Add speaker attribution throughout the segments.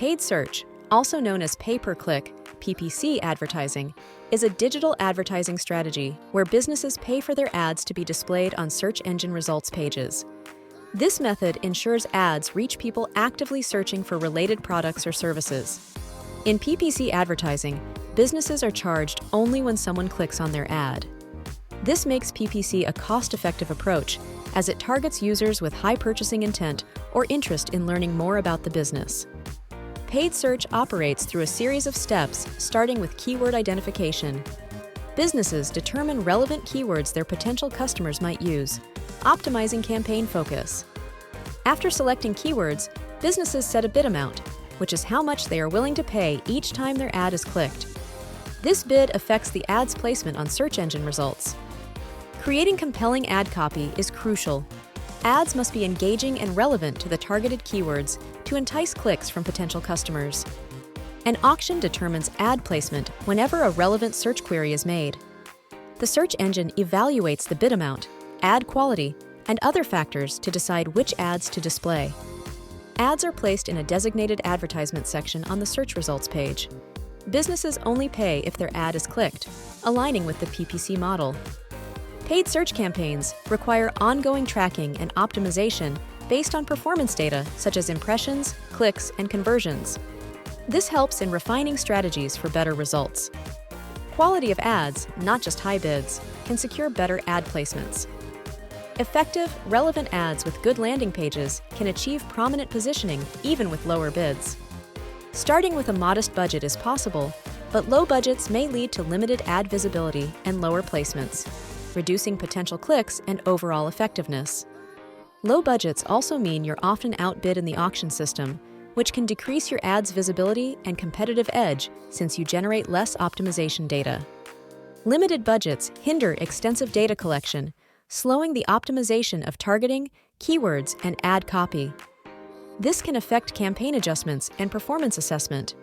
Speaker 1: Paid search, also known as pay-per-click, PPC advertising, is a digital advertising strategy where businesses pay for their ads to be displayed on search engine results pages. This method ensures ads reach people actively searching for related products or services. In PPC advertising, businesses are charged only when someone clicks on their ad. This makes PPC a cost-effective approach, as it targets users with high purchasing intent or interest in learning more about the business. Paid search operates through a series of steps, starting with keyword identification. Businesses determine relevant keywords their potential customers might use, optimizing campaign focus. After selecting keywords, businesses set a bid amount, which is how much they are willing to pay each time their ad is clicked. This bid affects the ad's placement on search engine results. Creating compelling ad copy is crucial. Ads must be engaging and relevant to the targeted keywords to entice clicks from potential customers. An auction determines ad placement whenever a relevant search query is made. The search engine evaluates the bid amount, ad quality, and other factors to decide which ads to display. Ads are placed in a designated advertisement section on the search results page. Businesses only pay if their ad is clicked, aligning with the PPC model. Paid search campaigns require ongoing tracking and optimization based on performance data such as impressions, clicks, and conversions. This helps in refining strategies for better results. Quality of ads, not just high bids, can secure better ad placements. Effective, relevant ads with good landing pages can achieve prominent positioning even with lower bids. Starting with a modest budget is possible, but low budgets may lead to limited ad visibility and lower placements, reducing potential clicks and overall effectiveness. Low budgets also mean you're often outbid in the auction system, which can decrease your ad's visibility and competitive edge since you generate less optimization data. Limited budgets hinder extensive data collection, slowing the optimization of targeting, keywords, and ad copy. This can affect campaign adjustments and performance assessment.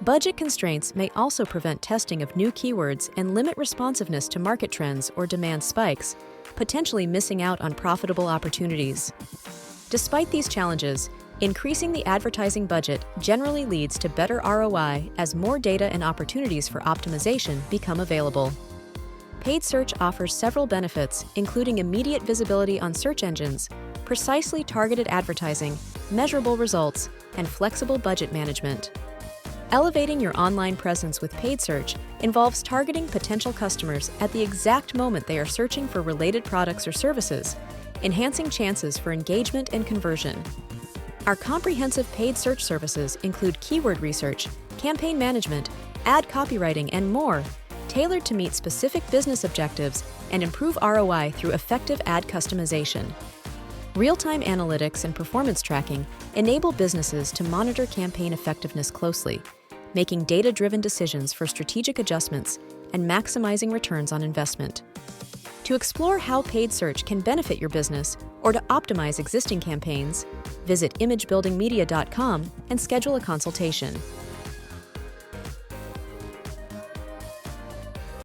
Speaker 1: Budget constraints may also prevent testing of new keywords and limit responsiveness to market trends or demand spikes, potentially missing out on profitable opportunities. Despite these challenges, increasing the advertising budget generally leads to better ROI as more data and opportunities for optimization become available. Paid search offers several benefits, including immediate visibility on search engines, precisely targeted advertising, measurable results, and flexible budget management. Elevating your online presence with paid search involves targeting potential customers at the exact moment they are searching for related products or services, enhancing chances for engagement and conversion. Our comprehensive paid search services include keyword research, campaign management, ad copywriting, and more, tailored to meet specific business objectives and improve ROI through effective ad customization. Real-time analytics and performance tracking enable businesses to monitor campaign effectiveness closely, making data-driven decisions for strategic adjustments and maximizing returns on investment. To explore how paid search can benefit your business or to optimize existing campaigns, visit imagebuildingmedia.com and schedule a consultation.